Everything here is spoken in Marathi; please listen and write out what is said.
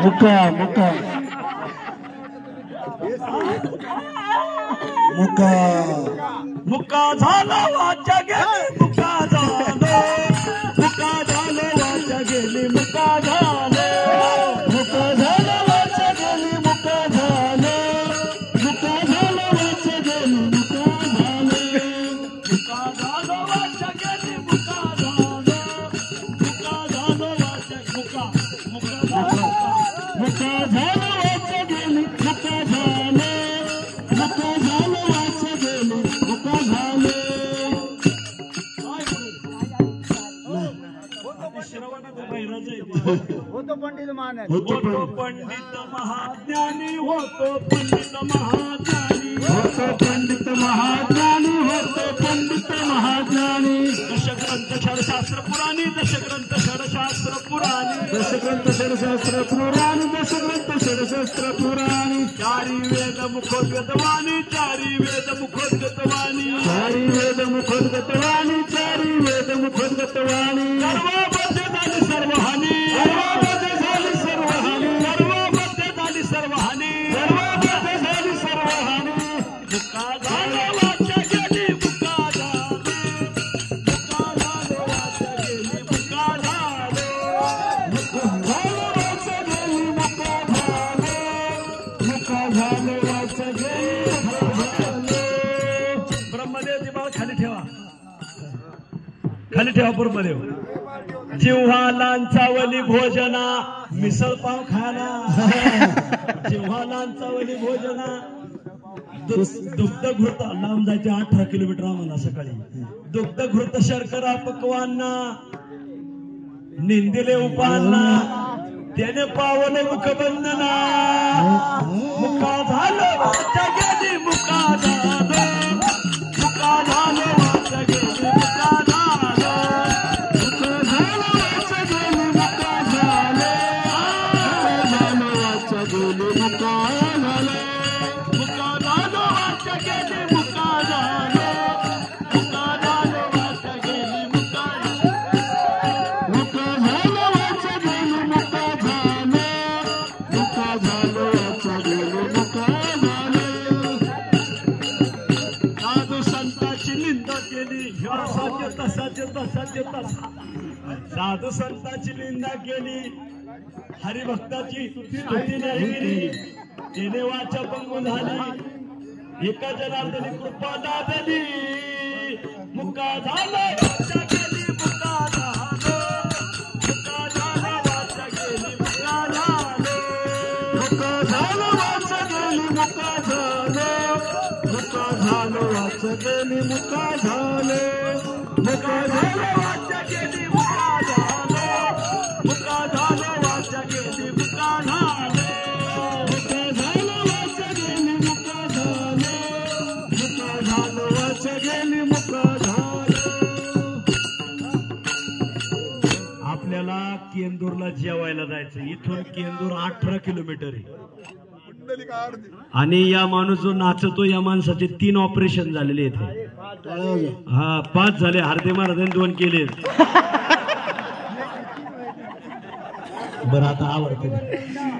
मुका मुका मुका मुका झाला वाचा गेली मुका झालो मुका झालो वाचा गेली मुका झालो मुका झाला वाचा गेली मुका झालो मुका झाला वाचा गेली मुका झालो मुका झालो वाचा गेली मुका झालो मुका झालो वाचा मुका मुका झालो मुका झाला वाचा गेली मुका झालो मुका झाला वाचा गेली मुका झालो होतो पंडित महाज्ञानी होतो पंडित महाज्ञानी होतो पंडित महाज्ञानी होतो पंडित महाज्ञानी दशग्रंथ षडशास्त्र पुराणी दशग्रंथ षडशास्त्र पुराणी दशग्रंथ षडशास्त्र पुराणी दशग्रंथ षडशास्त्र पुराणी चारी वेद मुखोद्गतवाणी चारी वेद मुखोद्गतवाणी चारी वेद मुखोद्गतवाणी चारी वेद मुखोद्गतवाणी सर्वबद्ध झाली सर्व हानी सर्वबद्ध झाली सर्व हानी सर्वबद्ध झाली सर्व हानी सर्वबद्ध झाली सर्व हानी मुका झालो वाचा गेली मुका झालो मुका झालो वाचा गेली मुका झालो मुका झालो वाचा गेली मुका झालो मुका झालो वाचा गेली मुका झालो ब्रह्मदेवची बाळ खाली ठेवा खाली ठेवा ब्रह्मदेव जिव्हा लांचावली भोजना मिसळ पाव खाना जिव्हा लांचावली भोजना दुग्ध घृत लांब जायचे 18 किलोमीटर आम्हाला सकाळी दुग्ध घृत शर्करा पकवांना निंदिले उपांना त्याने पावलं मुखबंधना मुका झालं वाचा गेली मुका झालो मुका झालो वाचा गेली मुका झालो मुका झालो वाचा गेली मुका झालो वाचा गेली मुका झालो मुका झालो वाचा गेली मुका झालो मुका झालो वाचा गेली मुका मुका झालो वाचा गेली मुका झालो मुका झालो वाचा गेली मुका झालो साधू संतांची निंदा केली साध्य तसाचे तसाचे तसा साधू संतांची निंदा केली हरिभक्ताची स्तुती नाही केली तिने वाचा पंगू झाली एका जनार्दनी कृपा दाबली मुका झाला वाचा गेली मुका झालो मुका झाला वाचा गेली मुका झालो मुका झालो वाचा गेली मुका झालो मुका झालो वाचा गेली मुका झालो मुका झालो वाचा गेली मुका झालो मुका झालो वाचा गेली मुका झालो मुका झालो वाचा गेली मुका झालो मुका झालो वाचा गेली मुका झालो आपल्याला केंदूरला जेवायला जायचं इथून केंदूर 18 किलोमीटर आहे आणि या माणूस जो नाचतो या माणसाचे 3 ऑपरेशन झालेले आहेत हा 5 झाले हार्दे महाराजांनी 2 केले बरं आता आवडते